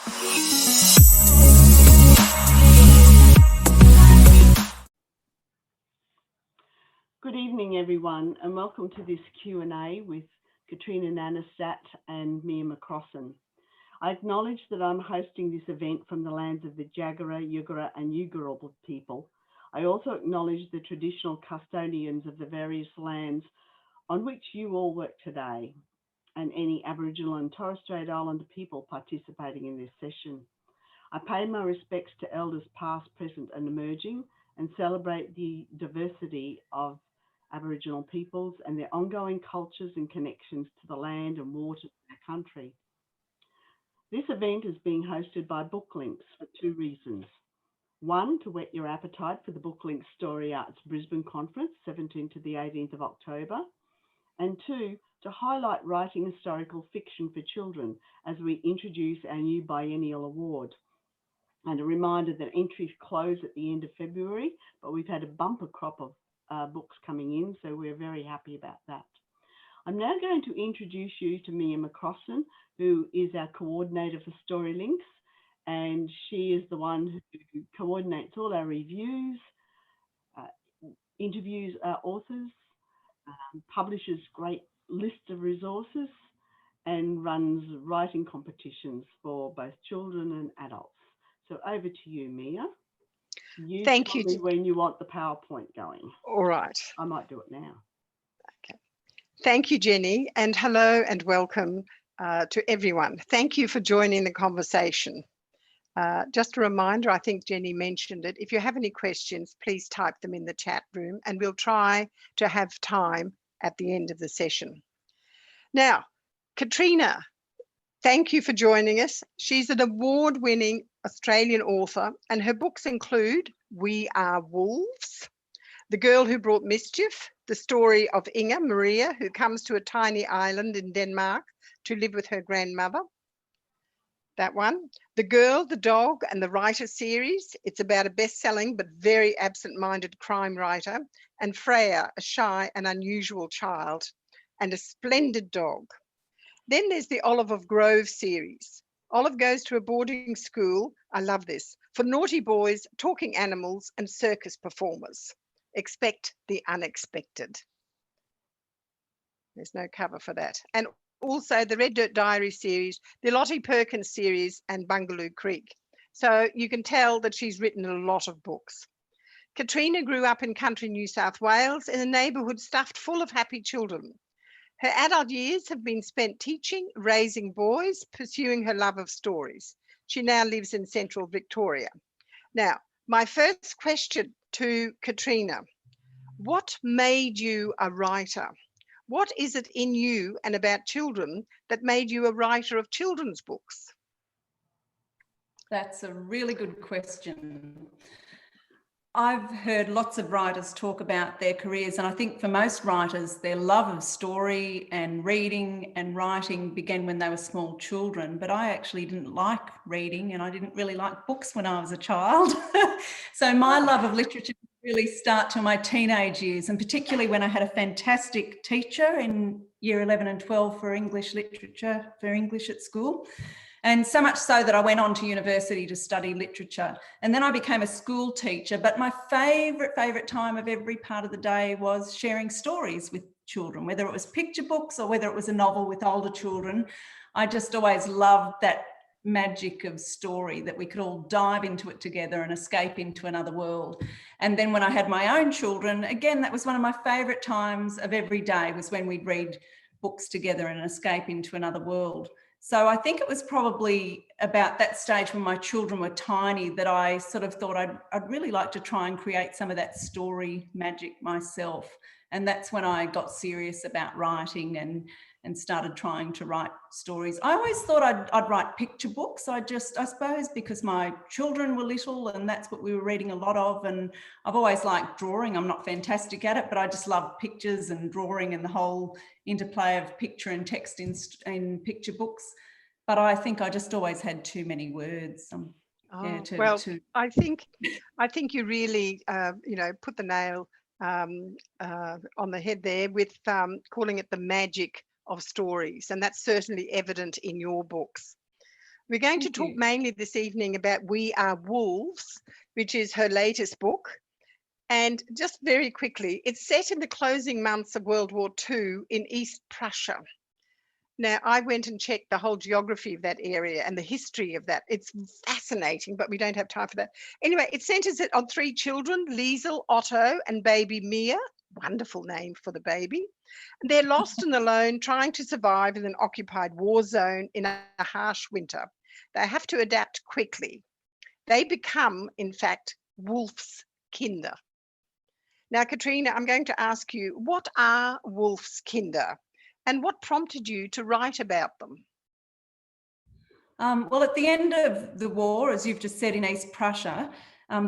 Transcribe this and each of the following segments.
Good evening, everyone, and welcome to this Q&A with Katrina Nannestad and Mia Macrossan. I acknowledge that I'm hosting this event from the lands of the Jagera, Yugara and Yuggera people. I also acknowledge the traditional custodians of the various lands on which you all work today, and any Aboriginal and Torres Strait Islander people participating in this session. I pay my respects to elders past, present and emerging, and celebrate the diversity of Aboriginal peoples and their ongoing cultures and connections to the land and waters of our country. This event is being hosted by Booklinks for two reasons. One, to whet your appetite for the Booklinks Story Arts Brisbane Conference, 17th to the 18th of October. And two, to highlight writing historical fiction for children as we introduce our new biennial award. And a reminder that entries close at the end of February, but we've had a bumper crop of books coming in, so we're very happy about that. I'm now going to introduce you to Mia Macrossan, who is our coordinator for StoryLinks, and she is the one who coordinates all our reviews, interviews our authors, publishes great lists of resources, and runs writing competitions for both children and adults. So over to you, Mia. Thank you. When you want the PowerPoint going. All right. I might do it now. Okay. Thank you, Jenny, and hello and welcome to everyone. Thank you for joining the conversation. Just a reminder, I think Jenny mentioned it. If you have any questions, please type them in the chat room and we'll try to have time at the end of the session. Now, Katrina, thank you for joining us. She's an award-winning Australian author and her books include We Are Wolves, The Girl Who Brought Mischief, the story of Inga Maria, who comes to a tiny island in Denmark to live with her grandmother. That one. The Girl, the Dog and the Writer series. It's about a best-selling but very absent-minded crime writer, and Freya, a shy and unusual child and a splendid dog. Then there's the Olive Grove series. Olive goes to a boarding school, I love this, for naughty boys, talking animals and circus performers. Expect the unexpected. There's no cover for that. And also the Red Dirt Diary series, the Lottie Perkins series and Bungaloo Creek. So you can tell that she's written a lot of books. Katrina grew up in country New South Wales in a neighbourhood stuffed full of happy children. Her adult years have been spent teaching, raising boys, pursuing her love of stories. She now lives in central Victoria. Now, my first question to Katrina, what made you a writer? What is it in you and about children that made you a writer of children's books? That's a really good question. I've heard lots of writers talk about their careers, and I think for most writers, their love of story and reading and writing began when they were small children. But I actually didn't like reading and I didn't really like books when I was a child. So my love of literature really start to my teenage years, and particularly when I had a fantastic teacher in year 11 and 12 for English literature, for English at school. And so much so that I went on to university to study literature. And then I became a school teacher. But my favourite time of every part of the day was sharing stories with children, whether it was picture books or whether it was a novel with older children. I just always loved that magic of story, that we could all dive into it together and escape into another world. And then when I had my own children, again, that was one of my favourite times of every day, was when we'd read books together and escape into another world. So I think it was probably about that stage when my children were tiny that I sort of thought I'd really like to try and create some of that story magic myself. And that's when I got serious about writing and started trying to write stories. I always thought I'd write picture books. I suppose because my children were little and that's what we were reading a lot of. And I've always liked drawing. I'm not fantastic at it, but I just love pictures and drawing and the whole interplay of picture and text in picture books. But I think I just always had too many words. I think you really, put the nail on the head there with calling it the magic of stories, and that's certainly evident in your books. We're going to Thank talk you. mainly this evening about We Are Wolves, which is her latest book. And just very quickly, it's set in the closing months of World War II in East Prussia. Now, I went and checked the whole geography of that area and the history of that. It's fascinating, but we don't have time for that. Anyway, it centers it on 3 children, Liesel, Otto, and baby Mia. Wonderful name for the baby. And they're lost and alone, trying to survive in an occupied war zone in a harsh winter. They have to adapt quickly. They become, in fact, Wolfskinder. Now, Katrina, I'm going to ask you, what are Wolfskinder? And what prompted you to write about them? Well, at the end of the war, as you've just said, in East Prussia,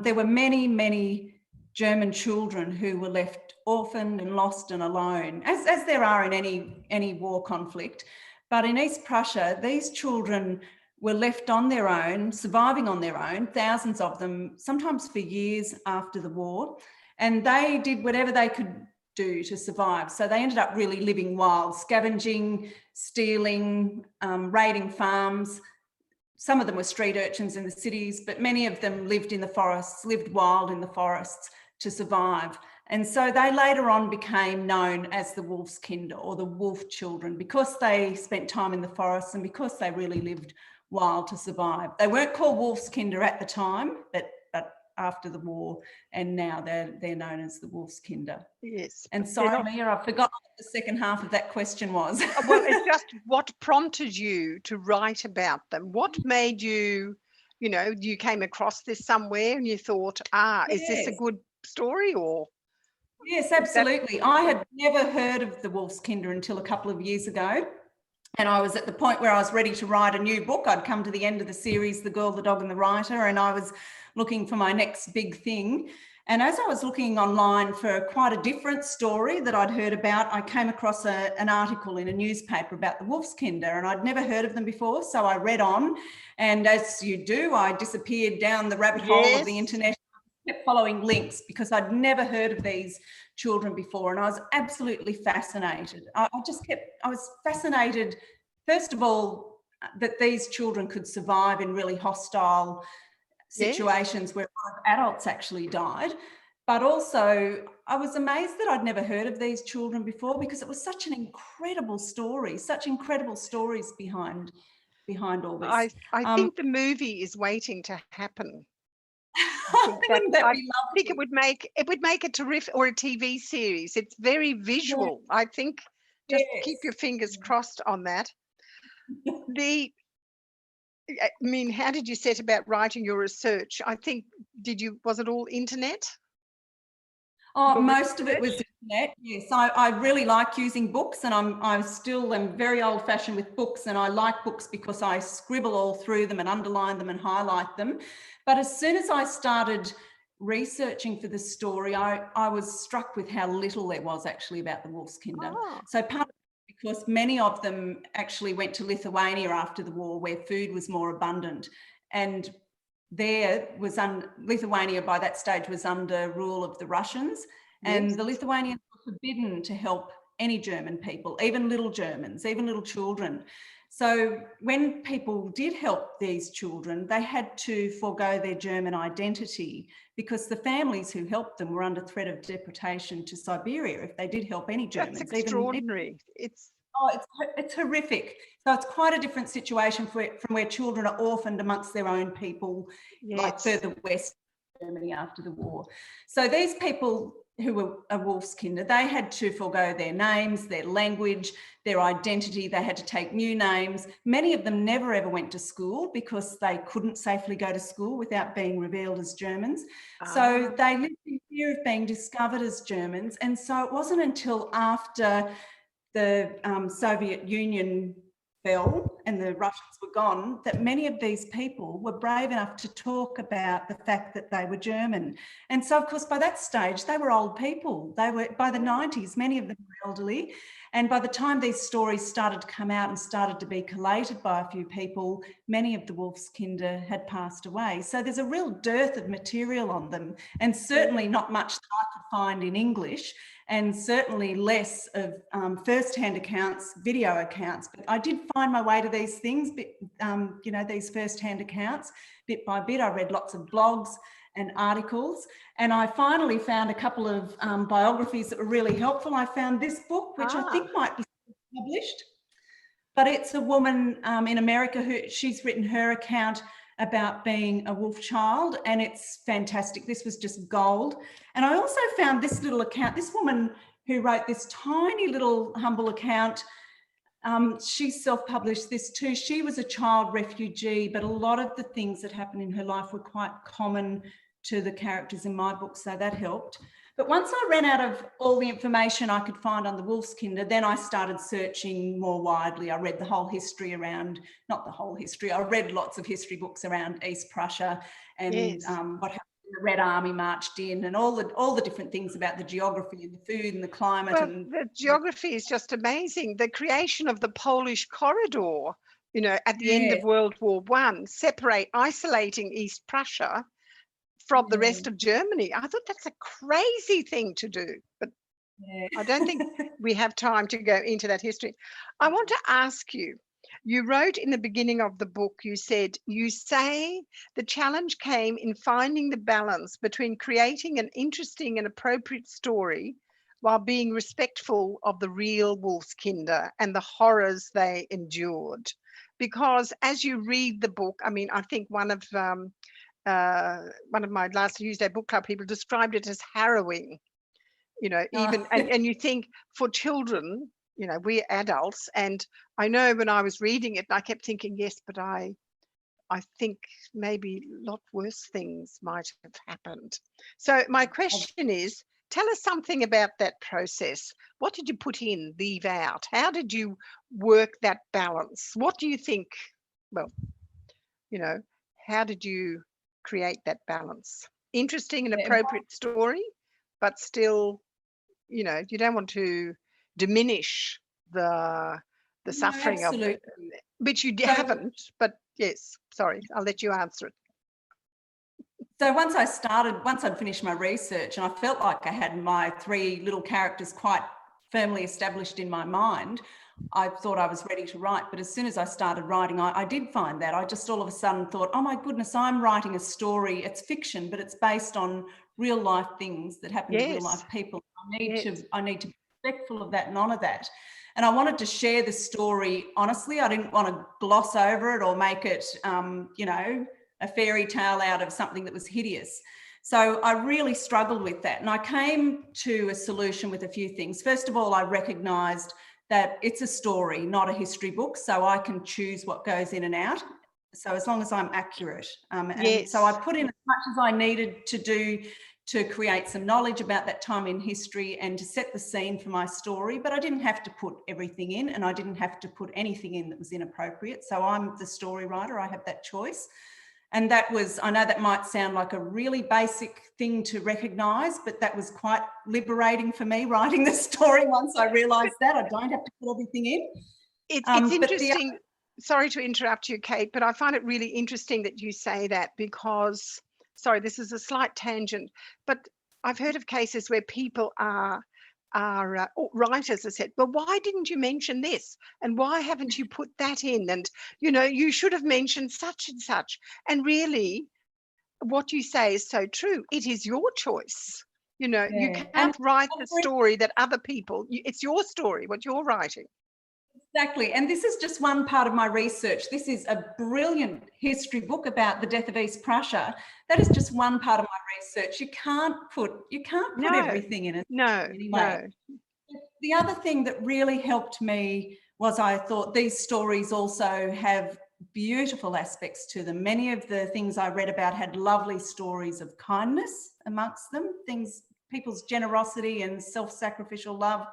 there were many, many German children who were left orphaned and lost and alone, as there are in any war conflict. But in East Prussia, these children were left on their own, surviving on their own, thousands of them, sometimes for years after the war. And they did whatever they could do to survive. So they ended up really living wild, scavenging, stealing, raiding farms. Some of them were street urchins in the cities, but many of them lived in the forests, lived wild in the forests to survive. And so they later on became known as the Wolfskinder, or the wolf children, because they spent time in the forests and because they really lived wild to survive. They weren't called Wolfskinder at the time, but after the war, and now they're known as the Wolfskinder. Yes. And sorry, Mia, I forgot what the second half of that question was. Well, it's just what prompted you to write about them? What made you, you came across this somewhere and you thought, is this a good story or? Yes, absolutely. I had never heard of the Wolfskinder until a couple of years ago. And I was at the point where I was ready to write a new book. I'd come to the end of the series, The Girl, the Dog and the Writer, and I was looking for my next big thing. And as I was looking online for quite a different story that I'd heard about, I came across an article in a newspaper about the Wolfskinder, and I'd never heard of them before. So I read on, and as you do, I disappeared down the rabbit hole of the internet. Kept following links because I'd never heard of these children before, and I was absolutely fascinated. I was fascinated, first of all, that these children could survive in really hostile situations where adults actually died, but also I was amazed that I'd never heard of these children before, because it was such an incredible story, such incredible stories behind all this. I think the movie is waiting to happen. Wouldn't that be lovely? I think it would make a terrific, or a TV series. It's very visual. Yeah. I think just keep your fingers crossed on that. I mean, how did you set about writing your research? I think, was it all internet? Oh, most of it was internet, yes. I really like using books, and I still am very old-fashioned with books, and I like books because I scribble all through them and underline them and highlight them. But as soon as I started researching for the story, I was struck with how little there was actually about the Wolfskinder. So part of it, because many of them actually went to Lithuania after the war, where food was more abundant, and Lithuania by that stage was under rule of the Russians, and the Lithuanians were forbidden to help any German people, even little Germans, even little children. So when people did help these children, they had to forego their German identity, because the families who helped them were under threat of deportation to Siberia if they did help any Germans. That's extraordinary. It's horrific. So it's quite a different situation from where children are orphaned amongst their own people, like further west Germany after the war. So these people who were a Wolfskinder, they had to forego their names, their language, their identity. They had to take new names. Many of them never ever went to school because they couldn't safely go to school without being revealed as Germans. So they lived in fear of being discovered as Germans. And so it wasn't until after the Soviet Union fell and the Russians were gone that many of these people were brave enough to talk about the fact that they were German. And so, of course, by that stage, they were old people. They were, by the 90s, many of them were elderly. And by the time these stories started to come out and started to be collated by a few people, many of the Wolfskinder had passed away. So there's a real dearth of material on them, and certainly not much that I could find in English, and certainly less of first-hand accounts, video accounts. But I did find my way to these things, you know, these first-hand accounts, bit by bit. I read lots of blogs and articles, and I finally found a couple of biographies that were really helpful. I found this book, which I think might be published, but it's a woman in America who she's written her account about being a wolf child, and it's fantastic. This was just gold. And I also found this little account, this woman who wrote this tiny little humble account. She self-published this too. She was a child refugee, but a lot of the things that happened in her life were quite common to the characters in my book, so that helped. But once I ran out of all the information I could find on the Wolfskinder, then I started searching more widely. I read the whole history around, not the whole history, I read lots of history books around East Prussia and what happened when the Red Army marched in, and all the different things about the geography and the food and the climate. Well, and the geography is just amazing. The creation of the Polish corridor, you know, at the end of World War I, isolating East Prussia from the rest of Germany. I thought that's a crazy thing to do, but I don't think we have time to go into that history. I want to ask you, you wrote in the beginning of the book, you say the challenge came in finding the balance between creating an interesting and appropriate story while being respectful of the real Wolfskinder and the horrors they endured. Because as you read the book, I mean, I think one of my last Tuesday book club people described it as harrowing, you know, even and you think for children, you know, we're adults, and I know when I was reading it, I kept thinking, yes, but I think maybe a lot worse things might have happened. So my question is, tell us something about that process. What did you put in, leave out? How did you work that balance? What do you think? Well, you know, how did you create that balance? Interesting and appropriate story, but still, you know, you don't want to diminish the suffering of it, which you haven't, but yes, sorry, I'll let you answer it. So once I'd finished my research and I felt like I had my three little characters quite firmly established in my mind, I thought I was ready to write. But as soon as I started writing, I did find that. I just all of a sudden thought, oh my goodness, I'm writing a story. It's fiction, but it's based on real life things that happen to real life people. I need to be respectful of that and honour that. And I wanted to share the story honestly. I didn't want to gloss over it or make it, you know, a fairy tale out of something that was hideous. So I really struggled with that. And I came to a solution with a few things. First of all, I recognised that it's a story, not a history book. So I can choose what goes in and out. So as long as I'm accurate. And so I put in as much as I needed to do to create some knowledge about that time in history and to set the scene for my story, but I didn't have to put everything in, and I didn't have to put anything in that was inappropriate. So I'm the story writer, I have that choice. And that was, I know that might sound like a really basic thing to recognise, but that was quite liberating for me writing the story once I realised that. I don't have to put everything in. It's interesting, sorry to interrupt you, Kate, but I find it really interesting that you say that because, sorry, this is a slight tangent, but I've heard of cases where people writers have said, well, why didn't you mention this? And why haven't you put that in? And, you know, you should have mentioned such and such. And really, what you say is so true. It is your choice. You know, you can't write the story that other people, it's your story, what you're writing. Exactly. And this is just one part of my research. This is a brilliant history book about the death of East Prussia. That is just one part of my research. You can't put everything in it. No. The other thing that really helped me was I thought these stories also have beautiful aspects to them. Many of the things I read about had lovely stories of kindness amongst them, people's generosity and self-sacrificial love.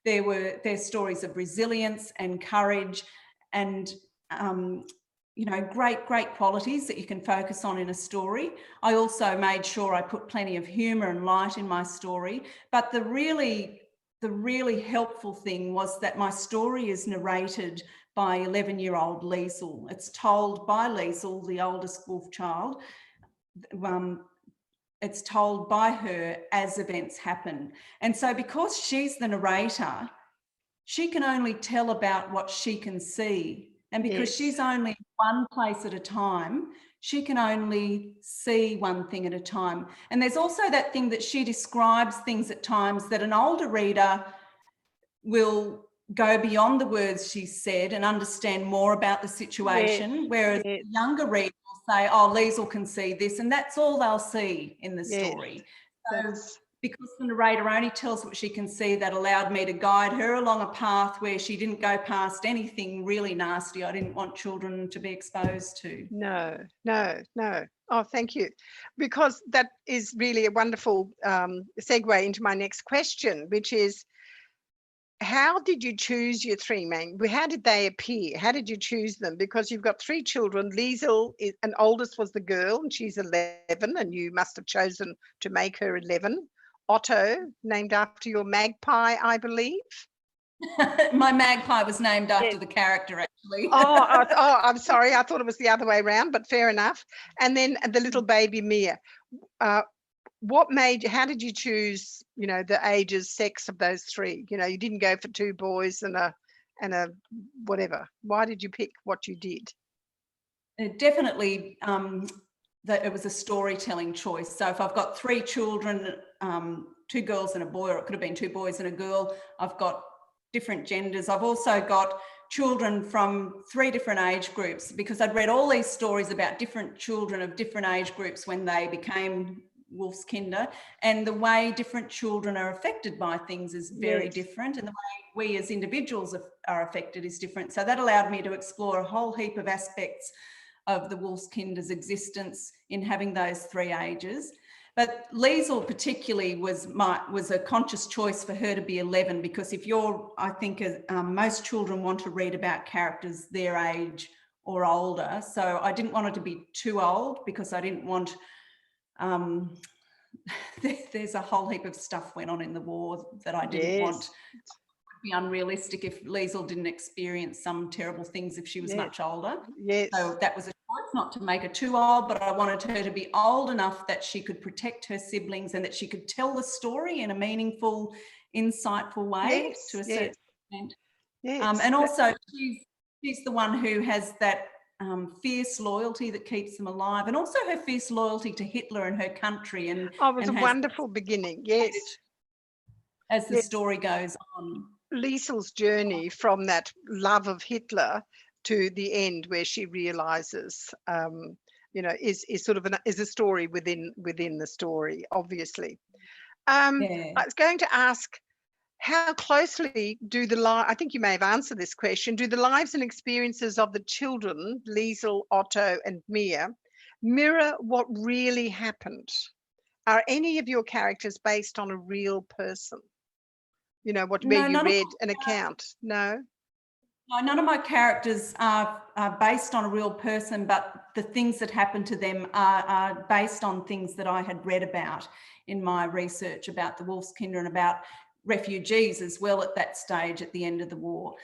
There's stories of resilience and courage and, you know, great qualities that you can focus on in a story. I also made sure I put plenty of humour and light in my story. But the really the really helpful thing was that my story is narrated by 11-year-old Liesl. It's told by Liesl, the oldest wolf child. It's told by her as events happen. And so because she's the narrator, she can only tell about what she can see. And because she's only one place at a time, she can only see one thing at a time. And there's also that thing that she describes things at times that an older reader will go beyond the words she said and understand more about the situation, whereas the younger reader will say, oh, Liesl can see this, and that's all they'll see in the story. So because the narrator only tells what she can see, that allowed me to guide her along a path where she didn't go past anything really nasty I didn't want children to be exposed to. No. Oh, thank you. Because that is really a wonderful segue into my next question, which is, how did you choose your three main? How did they appear? How did you choose them? Because you've got three children. Liesl, and oldest was the girl, and she's 11, and you must have chosen to make her 11. Otto, named after your magpie, I believe. My magpie was named after the character, actually. I'm sorry. I thought it was the other way around, but fair enough. And then the little baby Mia. How did you choose, the ages, sex of those three? You didn't go for two boys and a whatever. Why did you pick what you did? Definitely that it was a storytelling choice. So if I've got three children, two girls and a boy, or it could have been two boys and a girl, I've got different genders. I've also got children from 3 different age groups, because I'd read all these stories about different children of different age groups when they became Wolfskinder, and the way different children are affected by things is very different, and the way we as individuals are affected is different. So that allowed me to explore a whole heap of aspects of the Wolfskinder's existence in having those 3 ages. But Liesl particularly was a conscious choice for her to be 11, because I think most children want to read about characters their age or older. So I didn't want her to be too old, because I didn't want, there's a whole heap of stuff went on in the war that I didn't want. It would be unrealistic if Liesl didn't experience some terrible things if she was much older. So that was a choice, not to make her too old, but I wanted her to be old enough that she could protect her siblings and that she could tell the story in a meaningful, insightful way to a certain extent. And also she's the one who has that fierce loyalty that keeps them alive, and also her fierce loyalty to Hitler and her country. And it was a wonderful beginning, as the story goes on. Liesl's journey from that love of Hitler to the end, where she realizes, is sort of is a story within the story, obviously. I was going to ask, how closely I think you may have answered this question, do the lives and experiences of the children, Liesl, Otto and Mia, mirror what really happened? Are any of your characters based on a real person? Where you read an account? No, none of my characters are based on a real person, but the things that happen to them are based on things that I had read about in my research about the Wolfskinder and about refugees as well at that stage at the end of the war.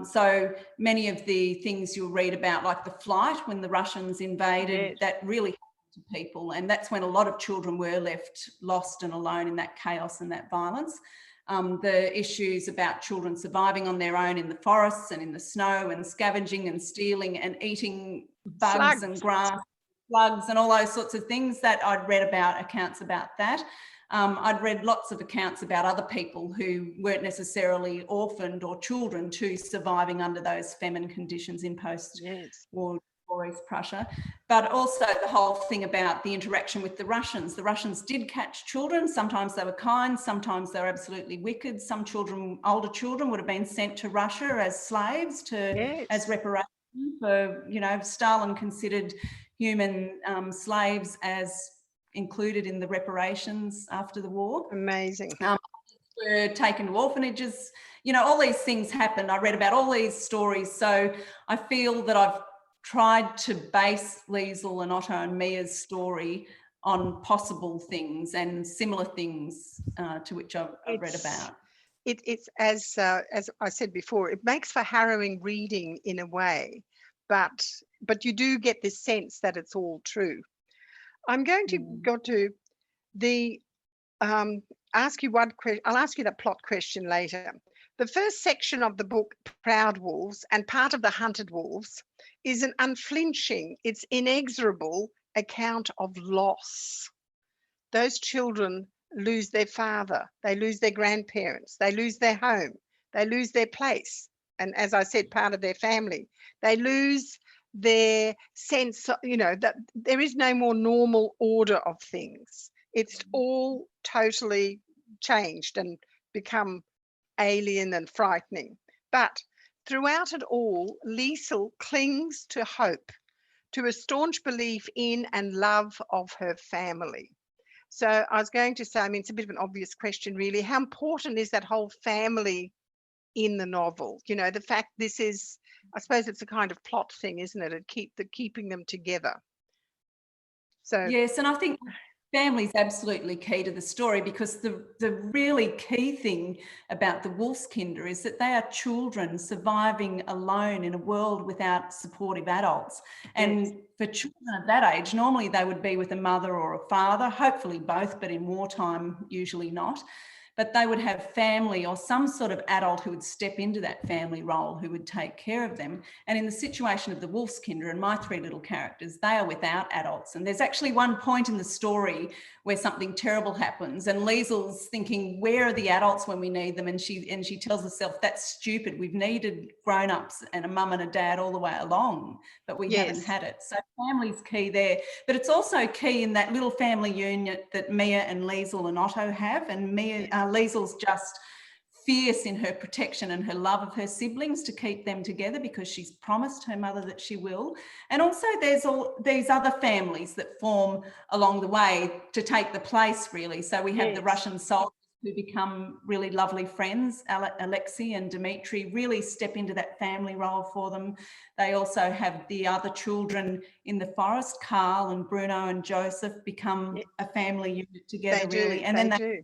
So many of the things you'll read about, like the flight when the Russians invaded, that really happened to people. And that's when a lot of children were left lost and alone in that chaos and that violence. The issues about children surviving on their own in the forests and in the snow and scavenging and stealing and eating bugs and grass, slugs and all those sorts of things, that I'd read about accounts about that. I'd read lots of accounts about other people who weren't necessarily orphaned or children too, surviving under those famine conditions in post-war East Prussia, but also the whole thing about the interaction with the Russians. The Russians did catch children. Sometimes they were kind, sometimes they were absolutely wicked. Some children, older children, would have been sent to Russia as slaves as reparation for, Stalin considered human slaves as included in the reparations after the war. Amazing. Were taken to orphanages. All these things happened. I read about all these stories. So I feel that I've tried to base Liesl and Otto and Mia's story on possible things and similar things to which I've read about. it's as I said before, it makes for harrowing reading in a way, but you do get this sense that it's all true. I'm going to go to the ask you one question. I'll ask you that plot question later. The first section of the book, Proud Wolves, and part of the Hunted Wolves, is an unflinching, it's inexorable account of loss. Those children lose their father, they lose their grandparents, they lose their home, they lose their place, and as I said, part of their family. They lose their sense, that there is no more normal order of things. It's all totally changed and become alien and frightening. But throughout it all, Liesl clings to hope, to a staunch belief in and love of her family. So I was going to say, I mean, it's a bit of an obvious question, really. How important is that whole family in the novel? The fact this is, I suppose it's a kind of plot thing, isn't it? Keeping them together. So yes, and I think family is absolutely key to the story, because the really key thing about the Wolfskinder is that they are children surviving alone in a world without supportive adults. And for children of that age, normally they would be with a mother or a father, hopefully both, but in wartime, usually not. But they would have family or some sort of adult who would step into that family role, who would take care of them. And in the situation of the Wolfskinder and my three little characters, they are without adults. And there's actually one point in the story where something terrible happens, and Liesl's thinking, where are the adults when we need them? And she tells herself, that's stupid. We've needed grown-ups and a mum and a dad all the way along, but we haven't had it. So family's key there. But it's also key in that little family unit that Mia and Liesl and Otto have. And Liesl's just fierce in her protection and her love of her siblings to keep them together, because she's promised her mother that she will. And also there's all these other families that form along the way to take the place, really. So we have the Russian soldiers who become really lovely friends. Alexei and Dmitri really step into that family role for them. They also have the other children in the forest. Carl and Bruno and Joseph become a family unit together, really. And then they do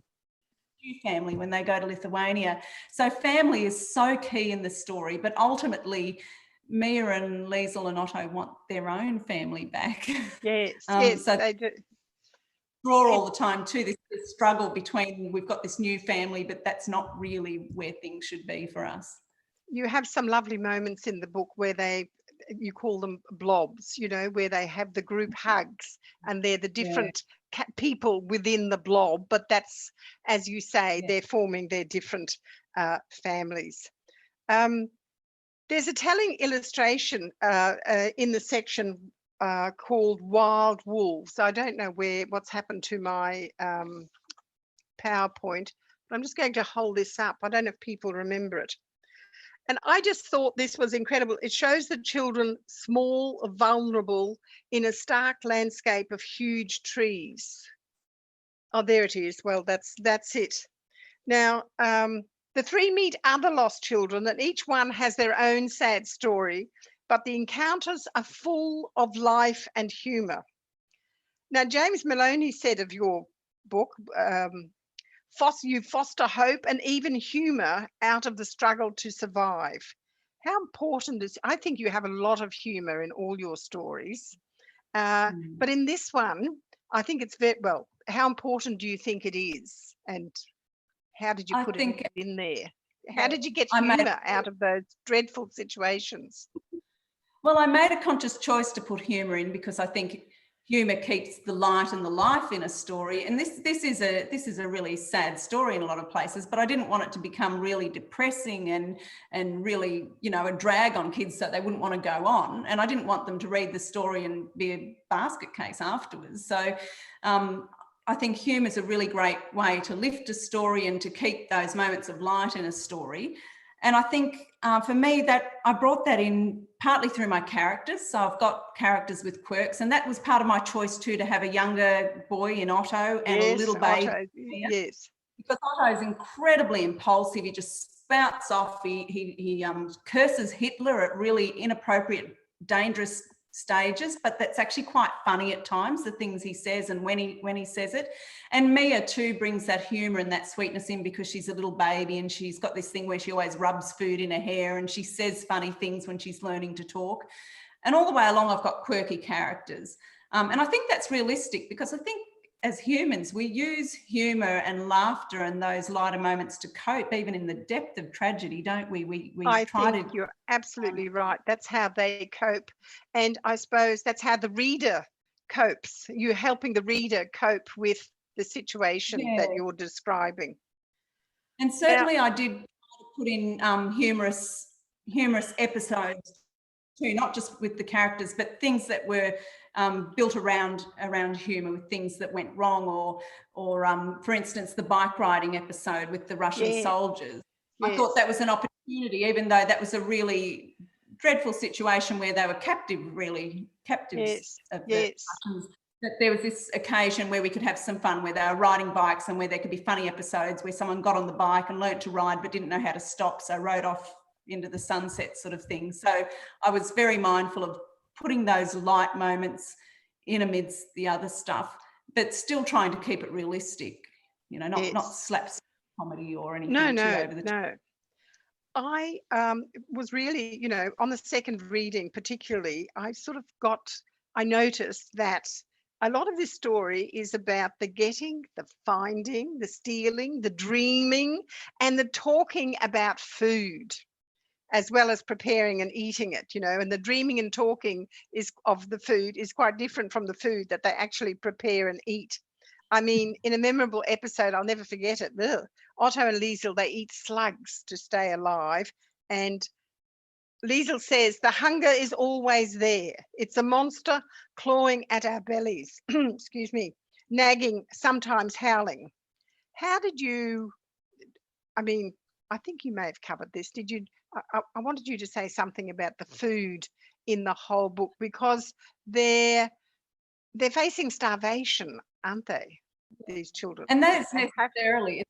family when they go to Lithuania. So family is so key in the story, but ultimately Mia and Liesl and Otto want their own family back. So they do. Draw all the time too, this struggle between, we've got this new family, but that's not really where things should be for us. You have some lovely moments in the book where you call them blobs, where they have the group hugs, and they're the different people within the blob, but that's, as you say, they're forming their different families. There's a telling illustration in the section called Wild Wolves. I don't know what's happened to my PowerPoint, but I'm just going to hold this up. I don't know if people remember it. And I just thought this was incredible. It shows the children small, vulnerable, in a stark landscape of huge trees. Oh, there it is. Well, that's it. Now, the three meet other lost children, and each one has their own sad story, but the encounters are full of life and humour. Now, James Maloney said of your book, you foster hope and even humour out of the struggle to survive. How important is, I think you have a lot of humour in all your stories, but in this one, I think it's very, well, how important do you think it is? And how did you put it in there? How did you get humour out of those dreadful situations? Well, I made a conscious choice to put humour in, because I think humour keeps the light and the life in a story. And this is a really sad story in a lot of places, but I didn't want it to become really depressing and really, a drag on kids so they wouldn't want to go on. And I didn't want them to read the story and be a basket case afterwards. So I think humour is a really great way to lift a story and to keep those moments of light in a story. And I think for me, that I brought that in partly through my characters. So I've got characters with quirks, and that was part of my choice too, to have a younger boy in Otto and a little baby. Otto, yes. Because Otto is incredibly impulsive. He just spouts off. He curses Hitler at really inappropriate, dangerous stages, but that's actually quite funny at times, the things he says and when he says it. And Mia too brings that humour and that sweetness in, because she's a little baby and she's got this thing where she always rubs food in her hair and she says funny things when she's learning to talk. And all the way along, I've got quirky characters. And I think that's realistic, because I think as humans, we use humour and laughter and those lighter moments to cope, even in the depth of tragedy, don't we? I think you're absolutely right. That's how they cope. And I suppose that's how the reader copes. You're helping the reader cope with the situation that you're describing. And certainly I did put in humorous episodes too, not just with the characters, but things that were built around humour, with things that went wrong, or for instance, the bike riding episode with the Russian soldiers. I thought that was an opportunity, even though that was a really dreadful situation where they were captives of the Russians. That there was this occasion where we could have some fun, where they were riding bikes and where there could be funny episodes where someone got on the bike and learnt to ride but didn't know how to stop, so rode off into the sunset sort of thing. So I was very mindful of putting those light moments in amidst the other stuff, but still trying to keep it realistic, you know, not slapstick comedy or anything too over the top. No. I was really, you know, on the second reading particularly, I noticed that a lot of this story is about the getting, the finding, the stealing, the dreaming, and the talking about food, as well as preparing and eating it, you know. And the dreaming and talking of the food is quite different from the food that they actually prepare and eat. I mean, in a memorable episode, I'll never forget it. Otto and Liesel, they eat slugs to stay alive. And Liesel says, the hunger is always there. It's a monster clawing at our bellies, excuse me, nagging, sometimes howling. How did you, I mean, I think you may have covered this. Did you, I wanted you to say something about the food in the whole book, because they're facing starvation, aren't they, these children? And that's necessarily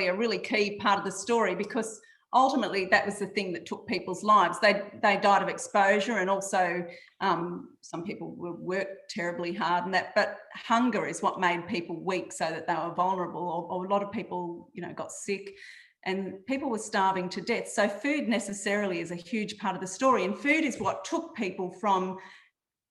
a really key part of the story, because ultimately that was the thing that took people's lives. They died of exposure, and also some people worked terribly hard and that, but hunger is what made people weak, so that they were vulnerable, or a lot of people, you know, got sick and people were starving to death. So food necessarily is a huge part of the story, and food is what took people from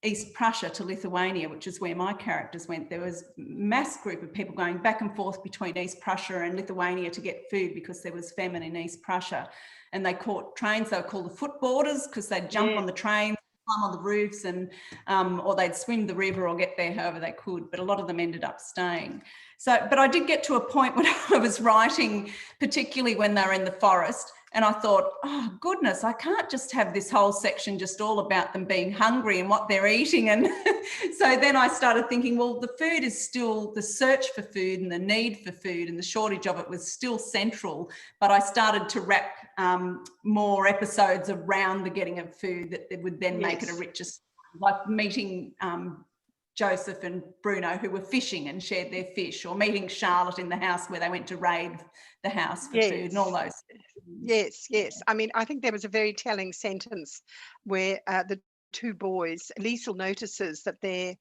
East Prussia to Lithuania, which is where my characters went. There was a mass group of people going back and forth between East Prussia and Lithuania to get food, because there was famine in East Prussia. And they caught trains, they were called the footboarders, because they'd jump on the trains, climb on the roofs, and or they'd swim the river or get there however they could, but a lot of them ended up staying. So, but I did get to a point when I was writing, particularly when they were in the forest, and I thought, oh goodness, I can't just have this whole section just all about them being hungry and what they're eating. And so then I started thinking, well, the food is still, the search for food and the need for food and the shortage of it was still central, but I started to wrap more episodes around the getting of food that would then make it a richer story, like meeting Joseph and Bruno, who were fishing and shared their fish, or meeting Charlotte in the house where they went to raid the house for food, and all those. Yes. I mean, I think there was a very telling sentence where the two boys, Liesel notices that they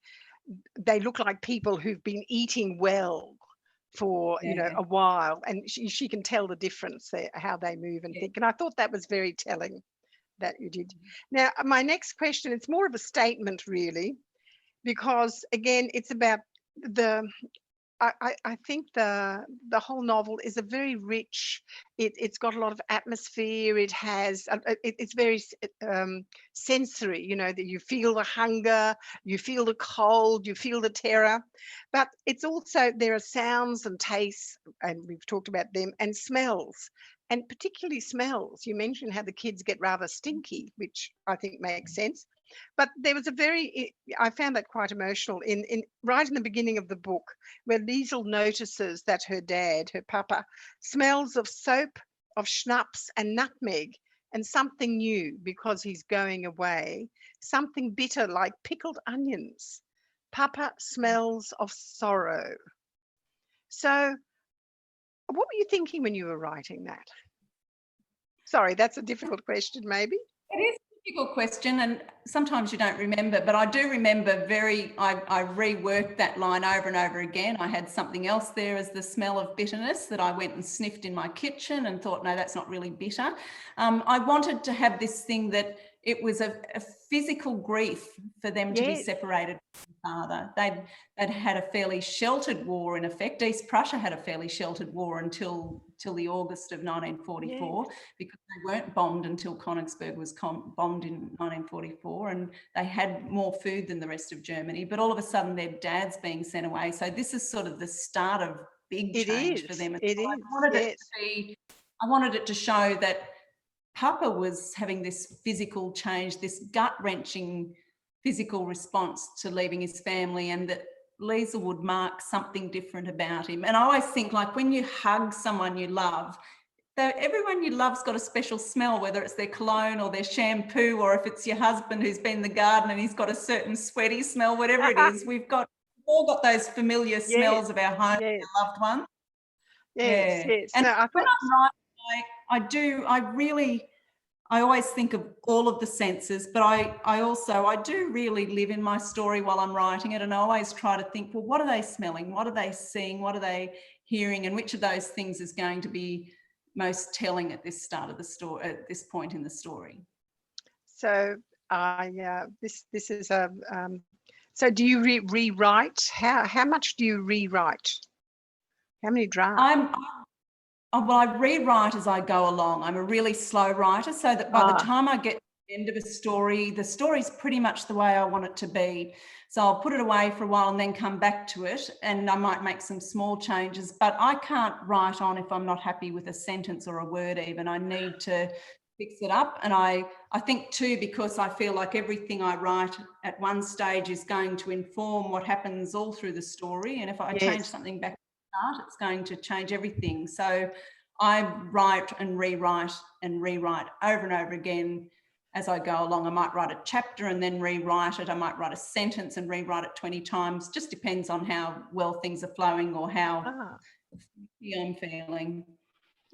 look like people who've been eating well for you know, a while, and she can tell the difference there, how they move and think. And I thought that was very telling that you did. Now, my next question, it's more of a statement really, because again, it's about I think the whole novel is a very rich, it's got a lot of atmosphere, it has, it's very sensory, you know, that you feel the hunger, you feel the cold, you feel the terror, but it's also, there are sounds and tastes, and we've talked about them, and smells, and particularly smells. You mentioned how the kids get rather stinky, which I think makes sense. But there was I found that quite emotional in right in the beginning of the book, where Liesel notices that her dad, her papa, smells of soap, of schnapps and nutmeg, and something new because he's going away, something bitter like pickled onions. Papa smells of sorrow. So what were you thinking when you were writing that? Sorry, that's a difficult question maybe. It is Difficult question, and sometimes you don't remember, but I do remember I reworked that line over and over again. I had something else there as the smell of bitterness that I went and sniffed in my kitchen and thought, no, that's not really bitter. I wanted to have this thing that it was a physical grief for them to be Yes. separated from their father. They'd had a fairly sheltered war, in effect. East Prussia had a fairly sheltered war until the August of 1944, Yes. because they weren't bombed until Königsberg was bombed in 1944, and they had more food than the rest of Germany. But all of a sudden, their dad's being sent away. So this is sort of the start of big change for them. It is. I wanted it to show that Papa was having this physical change, this gut-wrenching physical response to leaving his family, and that Liesl would mark something different about him. And I always think, like, when you hug someone you love, everyone you love's got a special smell, whether it's their cologne or their shampoo, or if it's your husband who's been in the garden and he's got a certain sweaty smell, whatever it is, we've all got those familiar smells of our home, Yes. our loved one. Yes, yes. And No, I when thought I'm writing, I always think of all of the senses, but I do really live in my story while I'm writing it, and I always try to think, well, what are they smelling? What are they seeing? What are they hearing? And which of those things is going to be most telling at this start of the story, at this point in the story? so. This is a. So do you rewrite? How much do you rewrite? How many drafts? Well, I rewrite as I go along. I'm a really slow writer, so that by the time I get to the end of a story, the story's pretty much the way I want it to be. So I'll put it away for a while and then come back to it, and I might make some small changes, but I can't write on if I'm not happy with a sentence or a word even. I need to fix it up. And I think too, because I feel like everything I write at one stage is going to inform what happens all through the story. And if I change something back, it's going to change everything. So I write and rewrite over and over again as I go along. I might write a chapter and then rewrite it. I might write a sentence and rewrite it 20 times. Just depends on how well things are flowing or how I'm feeling.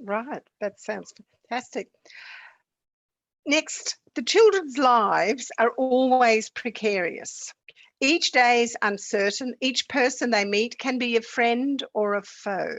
Right, that sounds fantastic. Next, the children's lives are always precarious. Each day is uncertain. Each person they meet can be a friend or a foe.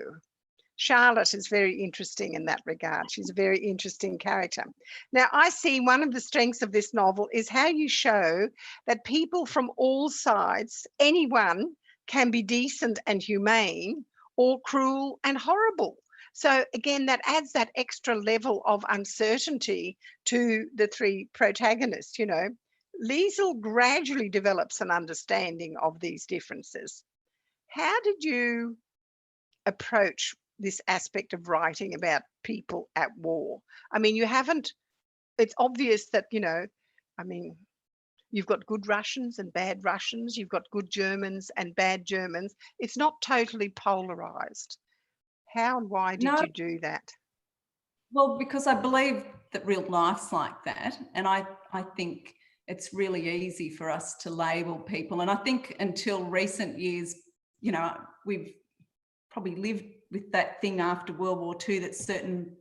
Charlotte is very interesting in that regard. She's a very interesting character. Now, I see one of the strengths of this novel is how you show that people from all sides, anyone, can be decent and humane or cruel and horrible. So again, that adds that extra level of uncertainty to the three protagonists, you know. Liesl gradually develops an understanding of these differences. How did you approach this aspect of writing about people at war? I mean, it's obvious that, you know, I mean, you've got good Russians and bad Russians, you've got good Germans and bad Germans. It's not totally polarized. How and why did you do that? Well, because I believe that real life's like that. And I think it's really easy for us to label people. And I think until recent years, you know, we've probably lived with that thing after World War II, that certain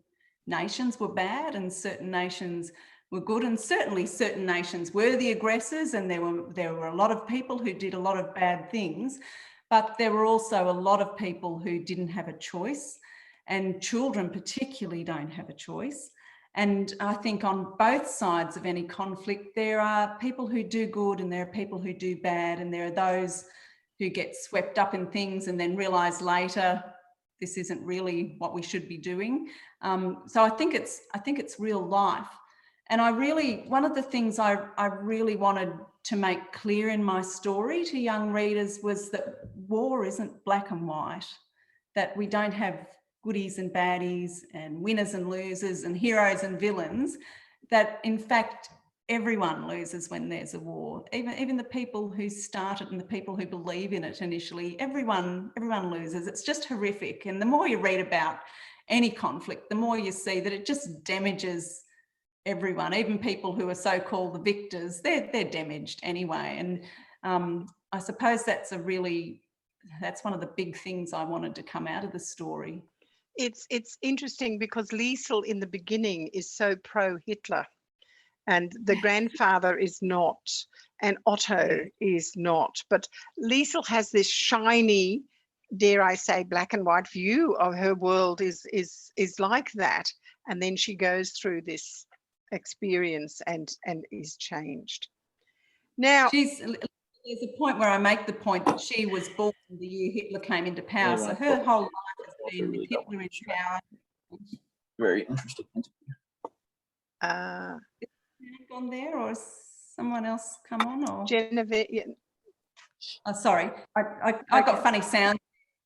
nations were bad and certain nations were good, and certainly certain nations were the aggressors, and there were a lot of people who did a lot of bad things, but there were also a lot of people who didn't have a choice, and children particularly don't have a choice. And I think on both sides of any conflict, there are people who do good and there are people who do bad, and there are those who get swept up in things and then realise later this isn't really what we should be doing. So I think it's real life. And one of the things I really wanted to make clear in my story to young readers was that war isn't black and white, that we don't have goodies and baddies and winners and losers and heroes and villains, that in fact everyone loses when there's a war. Even the people who start it and the people who believe in it initially, everyone loses. It's just horrific. And the more you read about any conflict, the more you see that it just damages everyone. Even people who are so-called the victors, they're damaged anyway. And I suppose that's one of the big things I wanted to come out of the story. It's interesting because Liesl in the beginning is so pro-Hitler, and the grandfather is not, and Otto is not. But Liesl has this shiny, dare I say, black and white view of her world is like that, and then she goes through this experience and is changed. Now, there's a point where I make the point that she was born the year Hitler came into power, so her whole life has been with Hitler in power. Very interesting. Gone there, or has someone else come on? Or Genevieve, yeah. Oh, sorry, I got funny sound.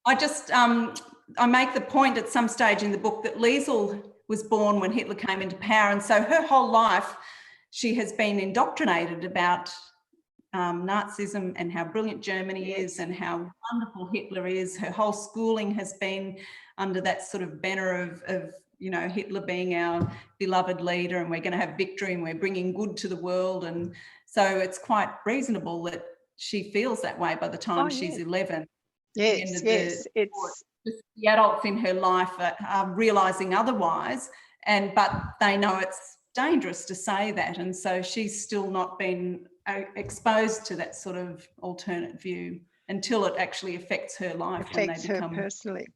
I just I make the point at some stage in the book that Liesl was born when Hitler came into power, and so her whole life she has been indoctrinated about Nazism and how brilliant Germany is and how wonderful Hitler is. Her whole schooling has been under that sort of banner of you know, Hitler being our beloved leader, and we're going to have victory and we're bringing good to the world. And so it's quite reasonable that she feels that way by the time she's 11. Yes, yes. It's the adults in her life are realising otherwise, but they know it's dangerous to say that. And so she's still not been exposed to that sort of alternate view until it actually affects her life. Affects her personally.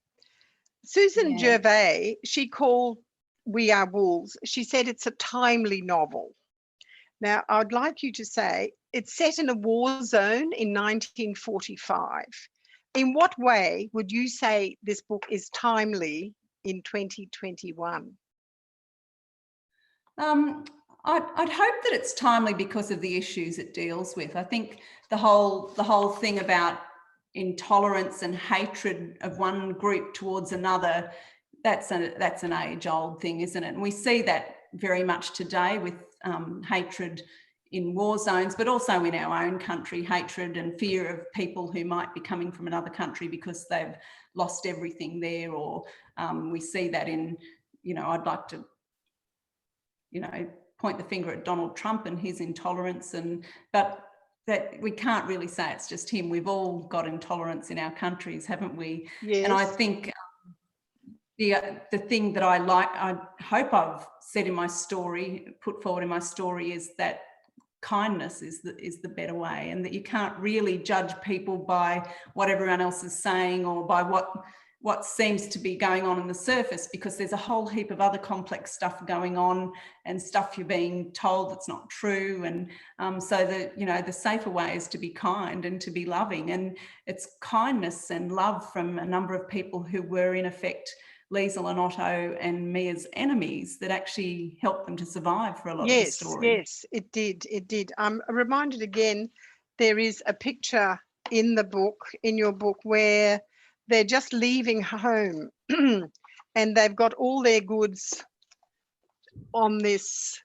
Susan Gervais, she called We Are Wolves. She said it's a timely novel. Now, I'd like you to say it's set in a war zone in 1945. In what way would you say this book is timely in 2021? I'd hope that it's timely because of the issues it deals with. I think the whole thing about intolerance and hatred of one group towards another, that's an age-old thing, isn't it? And we see that very much today with hatred in war zones, but also in our own country, hatred and fear of people who might be coming from another country because they've lost everything there, or we see that in, you know, I'd like to, you know, point the finger at Donald Trump and his intolerance, but that we can't really say it's just him. We've all got intolerance in our countries, haven't we? Yes. And I think the thing that I hope I've said in my story, put forward in my story, is that kindness is the better way, and that you can't really judge people by what everyone else is saying or by what seems to be going on the surface, because there's a whole heap of other complex stuff going on and stuff you're being told that's not true. And so the safer way is to be kind and to be loving. And it's kindness and love from a number of people who were in effect Liesl and Otto and Mia's enemies that actually helped them to survive for a lot of the story. Yes, it did. It did. I'm reminded again, there is a picture in the book, in your book, where they're just leaving home and they've got all their goods on this.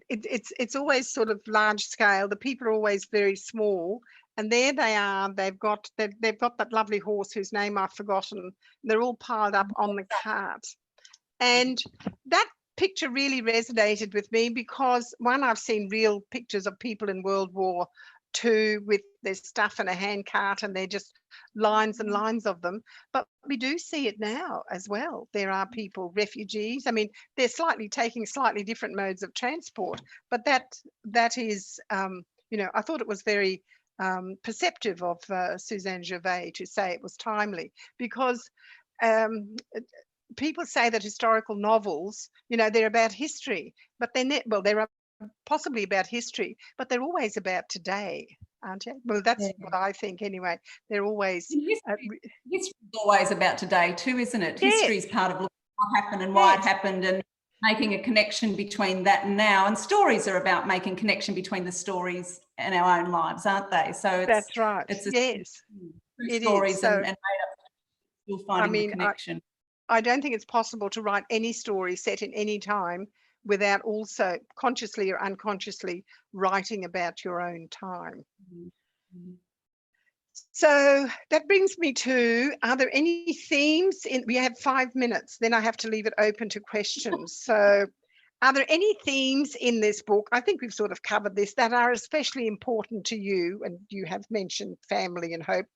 It's always sort of large scale. The people are always very small, and there they are. They've got that lovely horse whose name I've forgotten. They're all piled up on the cart, and that picture really resonated with me because, one, I've seen real pictures of people in World War II with their stuff in a handcart, and they're just lines and lines of them. But we do see it now as well. There are people, refugees. I mean, they're taking slightly different modes of transport, but that is, you know, I thought it was very perceptive of Suzanne Gervais to say it was timely, because people say that historical novels, you know, they're about history, but they're possibly about history, but they're always about today, aren't they? Well, that's what I think anyway. They're always history's always about today too, isn't it? Yes. History is part of what happened and why it happened, and making a connection between that and now. And stories are about making connection between the stories and our own lives, aren't they? So that's right. Yes, stories and made up. You'll find the connection. I don't think it's possible to write any story set in any time without also consciously or unconsciously writing about your own time. Mm-hmm. So that brings me to, are there any themes we have 5 minutes, then I have to leave it open to questions. So are there any themes in this book, I think we've sort of covered this, that are especially important to you? And you have mentioned family and hope.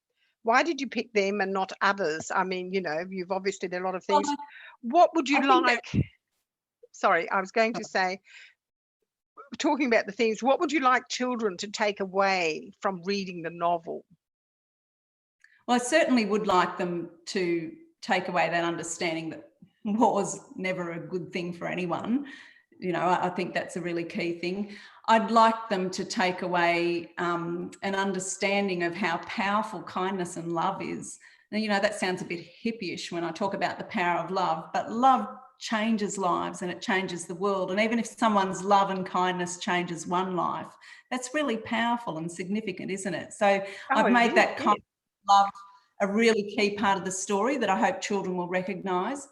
Why did you pick them and not others? I mean, you know, you've obviously done a lot of things. What would you like? Sorry, I was going to say, talking about the things, what would you like children to take away from reading the novel? Well, I certainly would like them to take away that understanding that war was never a good thing for anyone. You know, I think that's a really key thing. I'd like them to take away an understanding of how powerful kindness and love is. Now, you know, that sounds a bit hippyish when I talk about the power of love, but love changes lives and it changes the world. And even if someone's love and kindness changes one life, that's really powerful and significant, isn't it? So I've made that kind of love a really key part of the story that I hope children will recognise.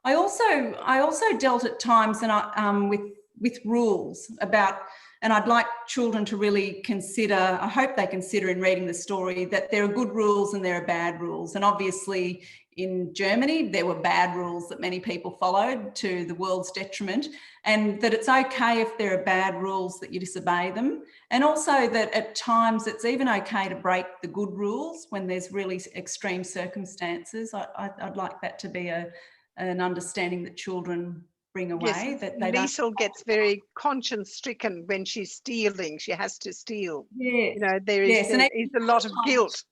I also dealt at times and with rules about, and I'd like children to really consider, I hope they consider in reading the story, that there are good rules and there are bad rules. And obviously in Germany, there were bad rules that many people followed to the world's detriment, and that it's okay if there are bad rules that you disobey them. And also that at times it's even okay to break the good rules when there's really extreme circumstances. I'd like that to be an understanding that children bring away. Yes, that they Liesl gets very conscience stricken when she's stealing. She has to steal. Yes. You know, there is a lot of guilt.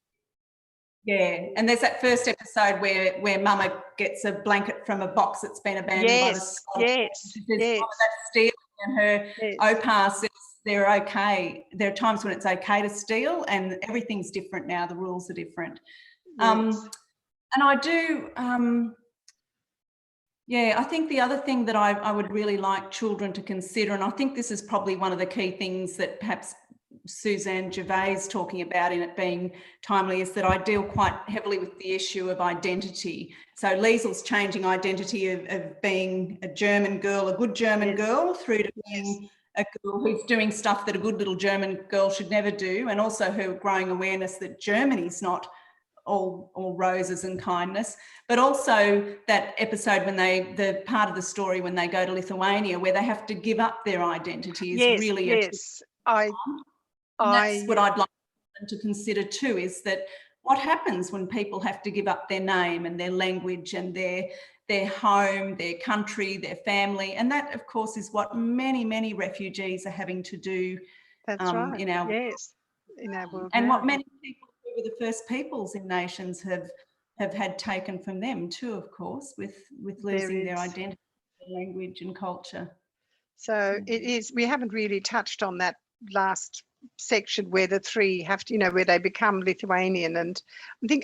Yeah, and there's that first episode where Mama gets a blanket from a box that's been abandoned by the school. Yes, yes. That's stealing, and her Opa says they're okay. There are times when it's okay to steal, and everything's different now. The rules are different. Yes. And I do. I think the other thing that I would really like children to consider, and I think this is probably one of the key things that perhaps Suzanne Gervais talking about in it being timely, is that I deal quite heavily with the issue of identity. So Liesel's changing identity of being a German girl, a good German girl, through to being a girl who's doing stuff that a good little German girl should never do, and also her growing awareness that Germany's not all roses and kindness, but also that episode when the part of the story when they go to Lithuania where they have to give up their identity is really that's what I'd like them to consider too, is that what happens when people have to give up their name and their language and their home, their country, their family. And that, of course, is what many refugees are having to do. That's right. In our world. And what many people who were the first peoples in nations have had taken from them too, of course, with losing their identity, their language and culture. So it is, we haven't really touched on that last section where the three have to, where they become Lithuanian. And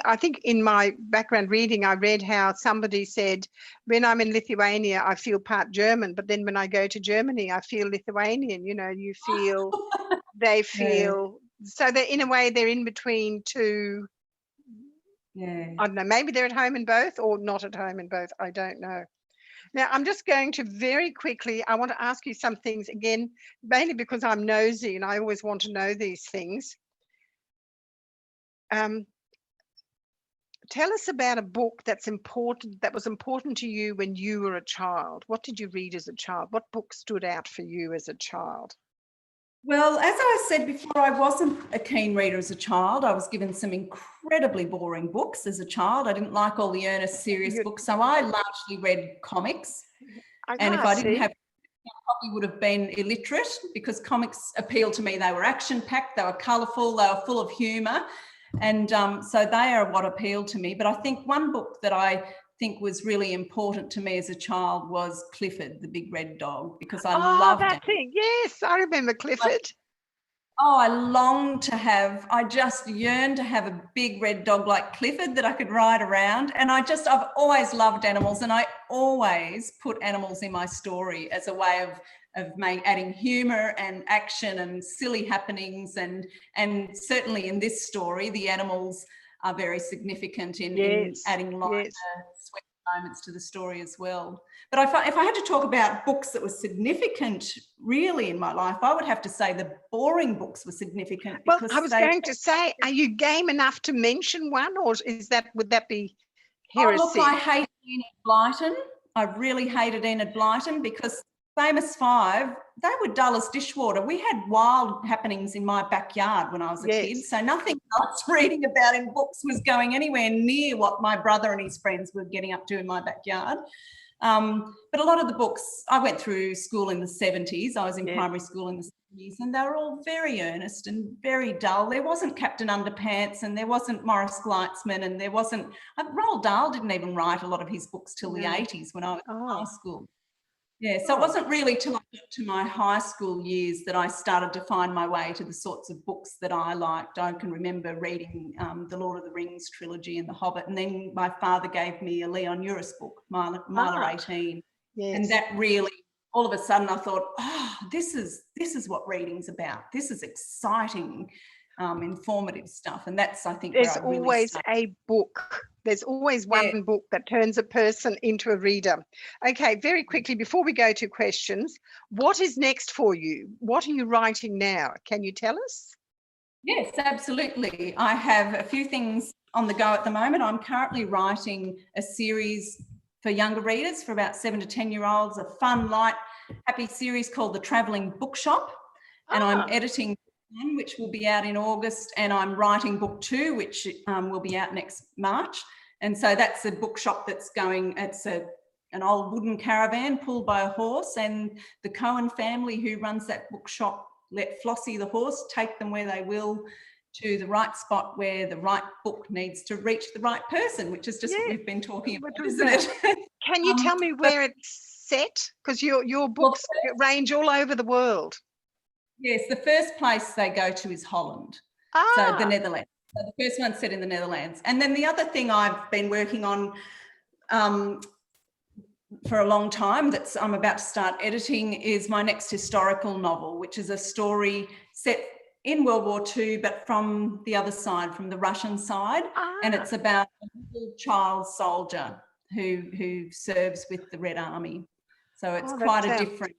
I think in my background reading, I read how somebody said, when I'm in Lithuania, I feel part German, but then when I go to Germany, I feel Lithuanian. You feel, they feel, so they're in a way, they're in between two. I don't know, maybe they're at home in both or not at home in both. I don't know. Now, I'm just going to very quickly, I want to ask you some things again, mainly because I'm nosy and I always want to know these things. Tell us about a book that was important to you when you were a child. What did you read as a child? What book stood out for you as a child? Well, as I said before, I wasn't a keen reader as a child. I was given some incredibly boring books as a child. I didn't like all the earnest, serious books. So I largely read comics. And if I didn't have, I probably would have been illiterate, because comics appealed to me. They were action-packed, they were colourful, they were full of humour. And so they are what appealed to me. But I think one book that I think was really important to me as a child was Clifford, the big red dog, because I loved that thing. Yes, I remember Clifford. I just yearned to have a big red dog like Clifford that I could ride around. And I've always loved animals, and I always put animals in my story as a way of adding humour and action and silly happenings. And certainly in this story, the animals are very significant in adding lighter, sweet moments to the story as well. But if I had to talk about books that were significant really in my life, I would have to say the boring books were significant. Well, I was going to say, are you game enough to mention one, or would that be heresy? Oh, look, I hated Enid Blyton. I really hated Enid Blyton, because Famous Five, they were dull as dishwater. We had wild happenings in my backyard when I was a kid, so nothing I was reading about in books was going anywhere near what my brother and his friends were getting up to in my backyard. But a lot of the books, I went through school in the 70s. I was in Yeah. primary school in the 70s, and they were all very earnest and very dull. There wasn't Captain Underpants, and there wasn't Morris Gleitzman, and there wasn't... Roald Dahl didn't even write a lot of his books till the 80s when I was in high school. Yeah, so it wasn't really till I got to my high school years that I started to find my way to the sorts of books that I liked. I can remember reading the Lord of the Rings trilogy and The Hobbit, and then my father gave me a Leon Uris book, Mile 18. Yes. And that really, all of a sudden I thought, oh, this is what reading's about. This is exciting, informative stuff. And that's, I think, There's where I really always started. a book. There's always one book that turns a person into a reader. Okay, very quickly, before we go to questions, what is next for you? What are you writing now? Can you tell us? Yes, absolutely. I have a few things on the go at the moment. I'm currently writing a series for younger readers, for about 7 to 10-year-olds, a fun, light, happy series called The Travelling Bookshop. And I'm editing book 1, which will be out in August, and I'm writing book 2, which will be out next March. And so that's a bookshop that's going, it's an old wooden caravan pulled by a horse, and the Cohen family who runs that bookshop let Flossie the horse take them where they will, to the right spot where the right book needs to reach the right person, which is just what we've been talking about, isn't it? Can you tell me where it's set? Because your books range all over the world. Yes, the first place they go to is Holland, so the Netherlands. So the first one's set in the Netherlands. And then the other thing I've been working on for a long time that I'm about to start editing is my next historical novel, which is a story set in World War II, but from the other side, from the Russian side. And it's about a little child soldier who serves with the Red Army. So it's quite a different...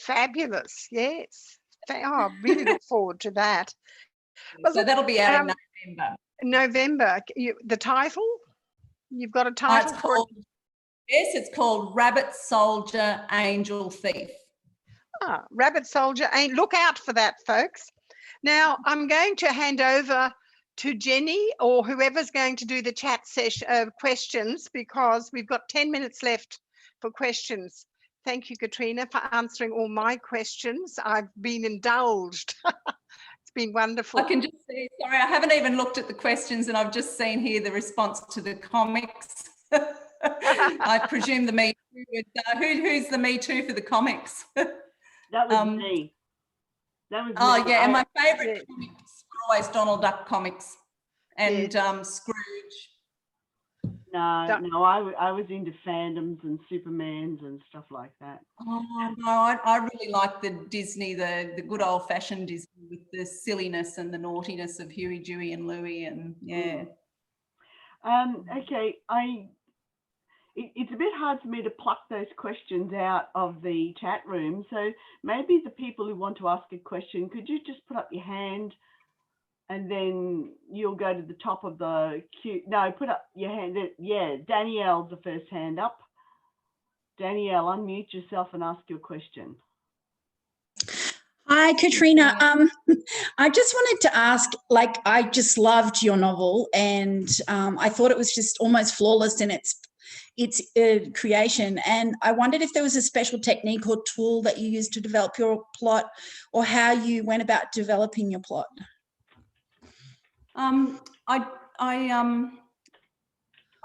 Fabulous, yes. I really look forward to that. Well, so that'll be out in November. November. The title? You've got a title for it? Yes, it's called Rabbit Soldier, Angel Thief. Rabbit Soldier. Look out for that, folks. Now, I'm going to hand over to Jenny or whoever's going to do the chat session questions, because we've got 10 minutes left for questions. Thank you, Katrina, for answering all my questions. I've been indulged. It's been wonderful. I can just say, sorry, I haven't even looked at the questions, and I've just seen here the response to the comics. I presume the Me Too. Who's the Me Too for the comics? That was me. That was me. Yeah, and my favourite comics were always Donald Duck comics and Scrooge. No, I was into fandoms and Supermans and stuff like that. Oh no, I really like the Disney, the good old fashioned Disney with the silliness and the naughtiness of Huey, Dewey and Louie, and Okay, it's a bit hard for me to pluck those questions out of the chat room. So maybe the people who want to ask a question, could you just put up your hand, and then you'll go to the top of the queue. No, put up your hand. Yeah, Danielle's the first hand up. Danielle, unmute yourself and ask your question. Hi, Katrina. I just wanted to ask, I just loved your novel, and I thought it was just almost flawless in its creation, and I wondered if there was a special technique or tool that you used to develop your plot, or how you went about developing your plot. I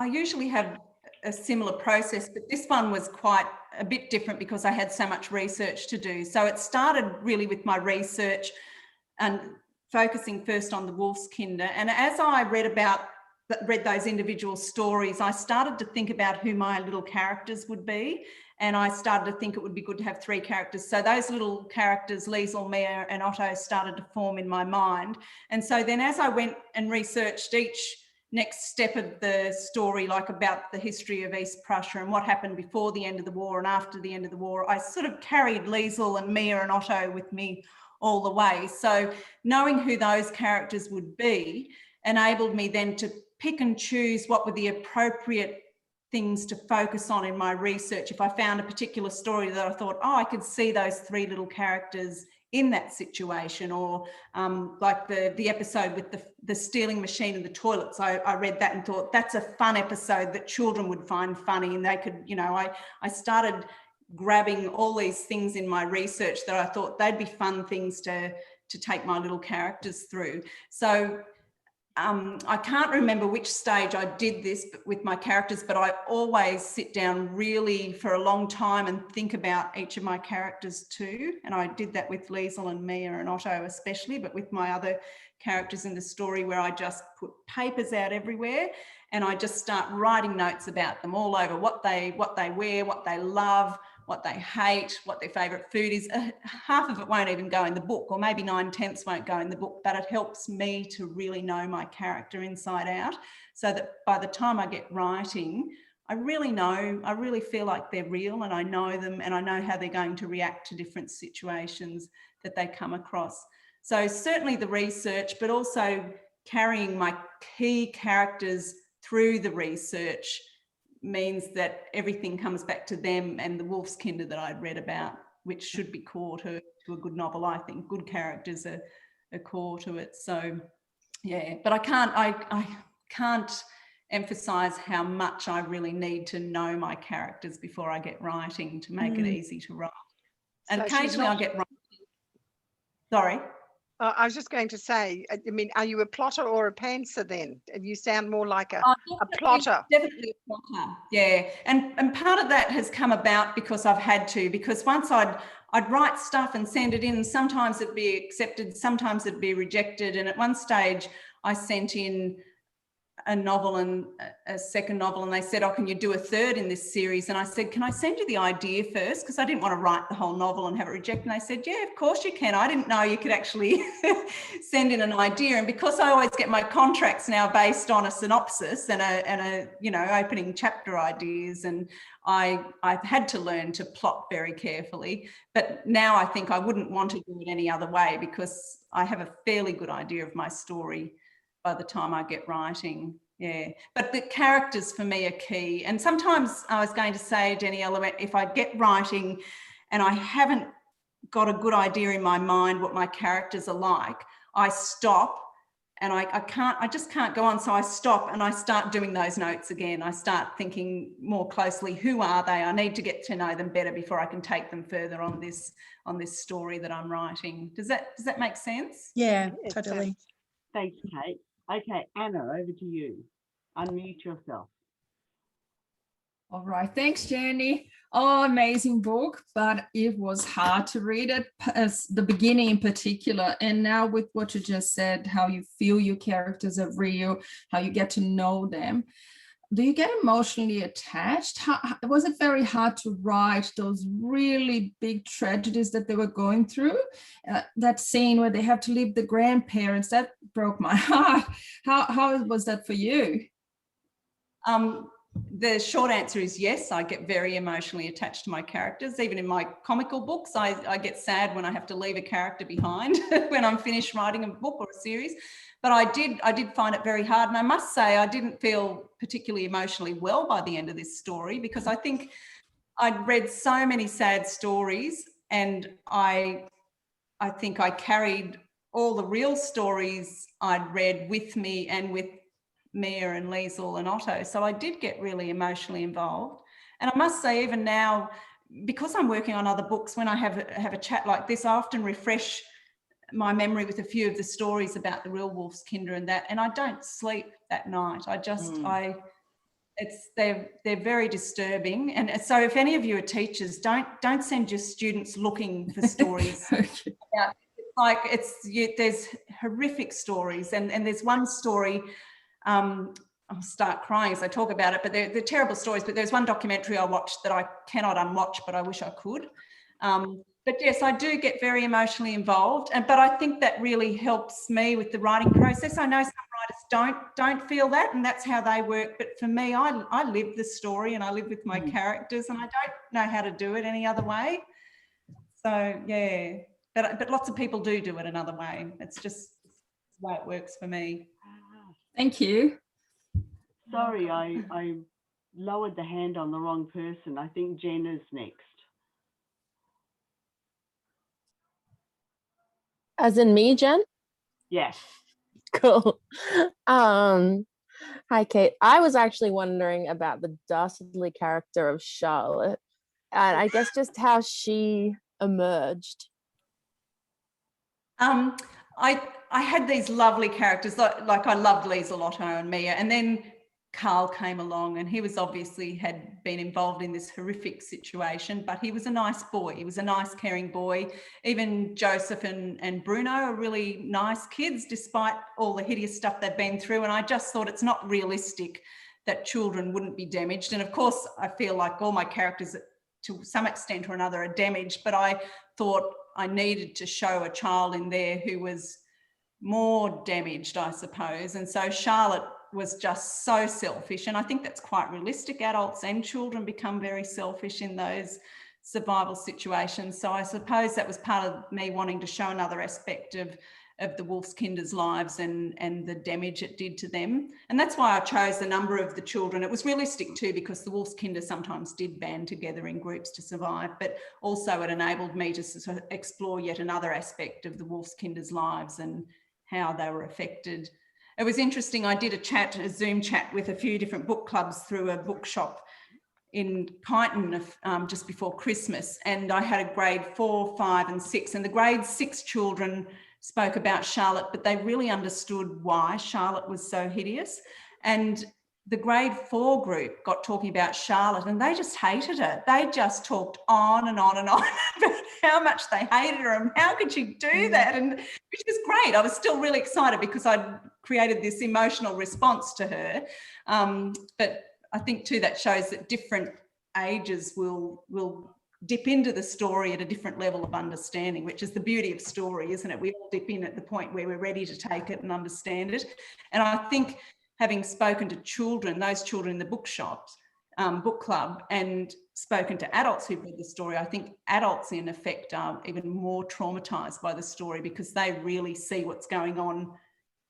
usually have a similar process, but this one was quite a bit different because I had so much research to do. So it started really with my research and focusing first on the Wolfskinder. And as I read those individual stories, I started to think about who my little characters would be. And I started to think it would be good to have 3 characters. So those little characters, Liesl, Mia and Otto, started to form in my mind. And so then as I went and researched each next step of the story, like about the history of East Prussia and what happened before the end of the war and after the end of the war, I sort of carried Liesl and Mia and Otto with me all the way. So knowing who those characters would be enabled me then to pick and choose what were the appropriate things to focus on in my research. If I found a particular story that I thought, oh, I could see those 3 little characters in that situation, or like the episode with the stealing machine in the toilets. I read that and thought that's a fun episode that children would find funny, and they could, you know, I started grabbing all these things in my research that I thought they'd be fun things to take my little characters through. So I can't remember which stage I did this with my characters, but I always sit down really for a long time and think about each of my characters too. And I did that with Liesl and Mia and Otto especially, but with my other characters in the story, where I just put papers out everywhere and I just start writing notes about them all over, what they wear, what they love, what they hate, what their favourite food is. Half of it won't even go in the book, or maybe 9/10 won't go in the book, but it helps me to really know my character inside out, so that by the time I get writing, I really feel like they're real, and I know them, and I know how they're going to react to different situations that they come across. So certainly the research, but also carrying my key characters through the research means that everything comes back to them and the Wolfskinder that I'd read about, which should be core to a good novel. I think good characters are core to it. So yeah, but I can't emphasize how much I really need to know my characters before I get writing to make it easy to write. And So occasionally I get writing. Sorry. I was just going to say, I mean, are you a plotter or a pantser then? You sound more like a plotter. Definitely a plotter, yeah. And part of that has come about because I've had to, because once I'd write stuff and send it in, and sometimes it'd be accepted, sometimes it'd be rejected. And at one stage I sent in a novel and a second novel, and they said, oh, can you do a third in this series? And I said, can I send you the idea first? Because I didn't want to write the whole novel and have it rejected. And they said, yeah, of course you can. I didn't know you could actually send in an idea. And because I always get my contracts now based on a synopsis and a you know, opening chapter ideas, and I've had to learn to plot very carefully. But now I think I wouldn't want to do it any other way, because I have a fairly good idea of my story by the time I get writing. Yeah, but the characters for me are key. And sometimes, I was going to say, Jenny, if I get writing and I haven't got a good idea in my mind what my characters are like, I stop, and I just can't go on. So I stop and I start doing those notes again. I start thinking more closely, who are they? I need to get to know them better before I can take them further on this story that I'm writing. Does that make sense? Yeah, totally. Thanks, Kate. Okay, Anna, over to you. Unmute yourself. All right, thanks, Jenny. Oh, amazing book, but it was hard to read it, as the beginning in particular. And now with what you just said, how you feel your characters are real, how you get to know them. Do you get emotionally attached? Was it very hard to write those really big tragedies that they were going through? That scene where they have to leave the grandparents, that broke my heart. How was that for you? The short answer is yes. I get very emotionally attached to my characters. Even in my comical books, I get sad when I have to leave a character behind when I'm finished writing a book or a series. But I did find it very hard. And I must say, I didn't feel particularly emotionally well by the end of this story, because I think I'd read so many sad stories, and I think I carried all the real stories I'd read with me and with Mia and Liesl and Otto. So I did get really emotionally involved. And I must say, even now, because I'm working on other books, when I have a chat like this, I often refresh my memory with a few of the stories about the real Wolfskinder and that, and I don't sleep that night. I just, they're very disturbing. And so if any of you are teachers, don't send your students looking for stories. There's horrific stories, and there's one story, I'll start crying as I talk about it, but they're terrible stories. But there's one documentary I watched that I cannot unwatch, but I wish I could. But yes, I do get very emotionally involved, but I think that really helps me with the writing process. I know some writers don't feel that, and that's how they work. But for me, I live the story, and I live with my characters, and I don't know how to do it any other way. So yeah, but lots of people do it another way. It's just the way it works for me. Thank you. Sorry, I lowered the hand on the wrong person. I think Jen is next. As in me, Jen? Yes. Cool. Hi, Kate. I was actually wondering about the dastardly character of Charlotte, and I guess just how she emerged. I had these lovely characters, like I loved Lieselotto and Mia, and then Carl came along, and he was obviously had been involved in this horrific situation, but he was a nice boy. He was a nice, caring boy. Even Joseph and Bruno are really nice kids, despite all the hideous stuff they've been through. And I just thought it's not realistic that children wouldn't be damaged. And of course, I feel like all my characters to some extent or another are damaged, but I thought I needed to show a child in there who was more damaged, I suppose. And so Charlotte was just so selfish. And I think that's quite realistic. Adults and children become very selfish in those survival situations. So I suppose that was part of me wanting to show another aspect of the Wolfskinders' lives and the damage it did to them. And that's why I chose a number of the children. It was realistic too, because the Wolfskinders sometimes did band together in groups to survive, but also it enabled me to sort of explore yet another aspect of the Wolfskinders' lives and how they were affected. It was interesting. I did a Zoom chat with a few different book clubs through a bookshop in Kyneton just before Christmas. And I had a grade 4, 5 and 6, and the grade 6 children spoke about Charlotte, but they really understood why Charlotte was so hideous. And the grade 4 group got talking about Charlotte and they just hated her. They just talked on and on and on about how much they hated her and how could she do that, and which was great. I was still really excited because I'd created this emotional response to her. But I think too that shows that different ages will dip into the story at a different level of understanding, which is the beauty of story, isn't it? We all dip in at the point where we're ready to take it and understand it. And I think having spoken to children, those children in the bookshops, book club, and spoken to adults who've read the story, I think adults in effect are even more traumatised by the story because they really see what's going on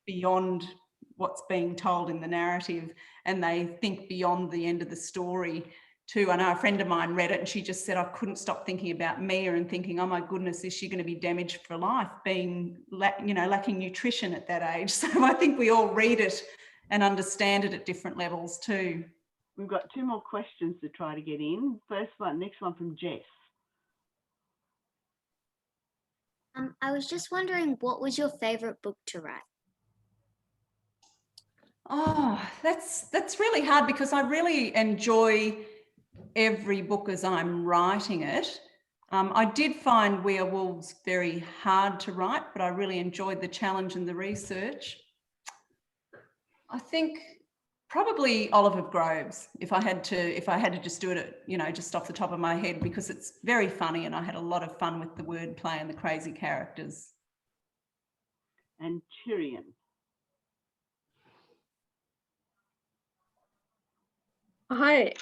beyond what's being told in the narrative, and they think beyond the end of the story too. I know a friend of mine read it and she just said, I couldn't stop thinking about Mia and thinking, oh my goodness, is she going to be damaged for life, being, lacking nutrition at that age? So I think we all read it and understand it at different levels too. We've got 2 more questions to try to get in. Next one from Jess. I was just wondering, what was your favourite book to write? Oh, that's really hard because I really enjoy every book as I'm writing it. I did find Werewolves very hard to write, but I really enjoyed the challenge and the research. I think probably Oliver Groves, if I had to just do it, just off the top of my head, because it's very funny and I had a lot of fun with the wordplay and the crazy characters. And Tyrion. Hi.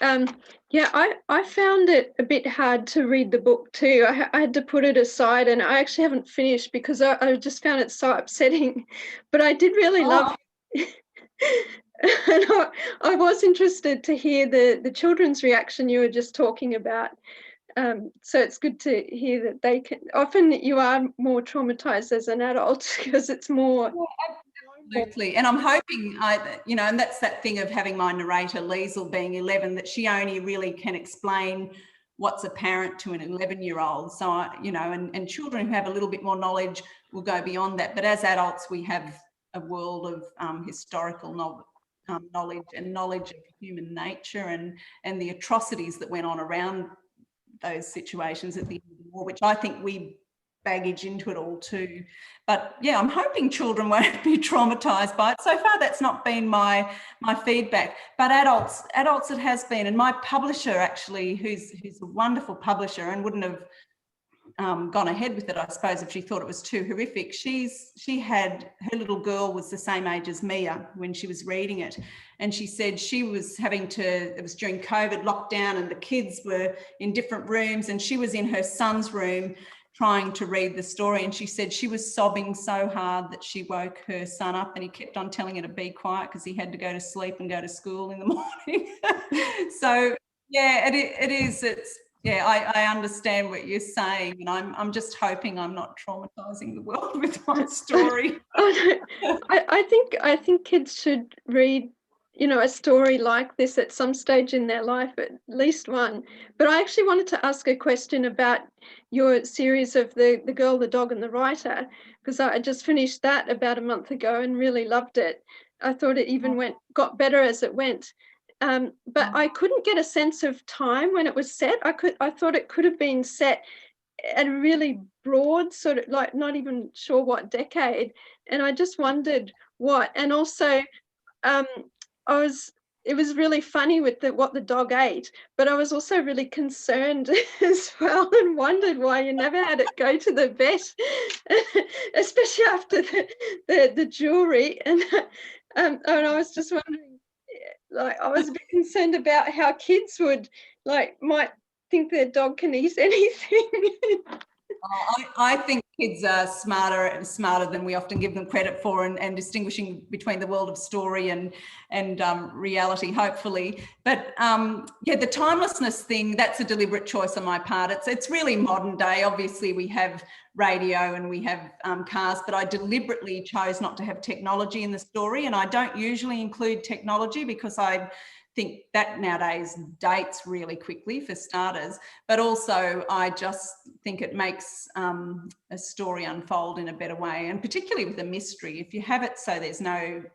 Yeah, I found it a bit hard to read the book too. I had to put it aside, and I actually haven't finished because I just found it so upsetting. But I did really love it. And I was interested to hear the children's reaction you were just talking about. So it's good to hear that they can. Often you are more traumatized as an adult because it's more. Absolutely. And I'm hoping, and that's that thing of having my narrator, Liesel, being 11, that she only really can explain what's apparent to an 11-year-old. So, and children who have a little bit more knowledge will go beyond that. But as adults, we have a world of historical knowledge and knowledge of human nature and the atrocities that went on around those situations at the end of the war, which I think we baggage into it all too. But yeah, I'm hoping children won't be traumatized by it. So far that's not been my feedback, but adults it has been. And my publisher actually, who's a wonderful publisher and wouldn't have gone ahead with it, I suppose, if she thought it was too horrific. She had, her little girl was the same age as Mia when she was reading it, and she said she was it was during COVID lockdown and the kids were in different rooms and she was in her son's room trying to read the story, and she said she was sobbing so hard that she woke her son up, and he kept on telling her to be quiet because he had to go to sleep and go to school in the morning. So yeah, it is. Yeah, I understand what you're saying, and I'm just hoping I'm not traumatizing the world with my story. I think kids should read, a story like this at some stage in their life, at least one. But I actually wanted to ask a question about your series of the girl, the dog, and the writer, because I just finished that about a month ago and really loved it. I thought it even got better as it went. But I couldn't get a sense of time when it was set. I thought it could have been set at a really broad sort of, like, not even sure what decade, and I just wondered what. And also it was really funny with what the dog ate, but I was also really concerned as well, and wondered why you never had it go to the vet, especially after the jewelry. And I was just wondering, like, I was a bit concerned about how kids might think their dog can eat anything. I think kids are smarter than we often give them credit for, and distinguishing between the world of story and reality, hopefully. But yeah, the timelessness thing, that's a deliberate choice on my part. It's really modern day. Obviously, we have radio and we have cars, but I deliberately chose not to have technology in the story, and I don't usually include technology because I think that nowadays dates really quickly, for starters, but also I just think it makes a story unfold in a better way, and particularly with a mystery. If you have it so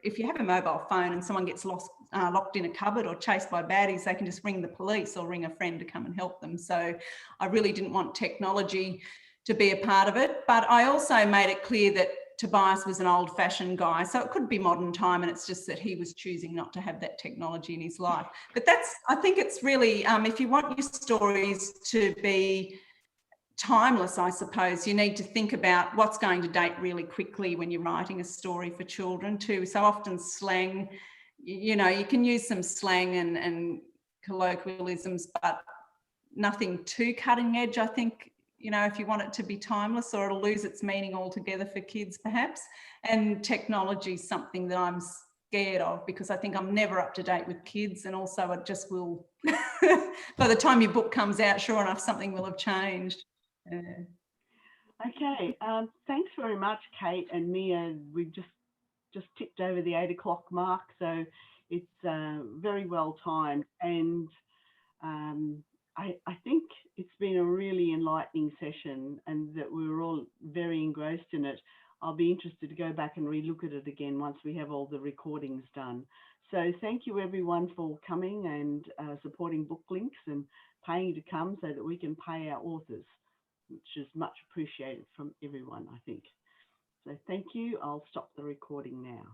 if you have a mobile phone and someone gets locked in a cupboard or chased by baddies, they can just ring the police or ring a friend to come and help them. So I really didn't want technology to be a part of it, but I also made it clear that Tobias was an old-fashioned guy, so it could be modern time, and it's just that he was choosing not to have that technology in his life. But I think it's really, if you want your stories to be timeless, I suppose, you need to think about what's going to date really quickly when you're writing a story for children too. So often slang, you can use some slang and colloquialisms, but nothing too cutting edge, I think. If you want it to be timeless, or it'll lose its meaning altogether for kids, perhaps. And technology is something that I'm scared of, because I think I'm never up to date with kids, and also it just will, by the time your book comes out, sure enough, something will have changed. Okay, thanks very much, Kate and Mia. We've just tipped over the 8 o'clock mark, so it's very well timed, and I think it's been a really enlightening session, and that we were all very engrossed in it. I'll be interested to go back and relook at it again once we have all the recordings done. So thank you everyone for coming and supporting Book Links and paying to come, so that we can pay our authors, which is much appreciated from everyone, I think. So thank you. I'll stop the recording now.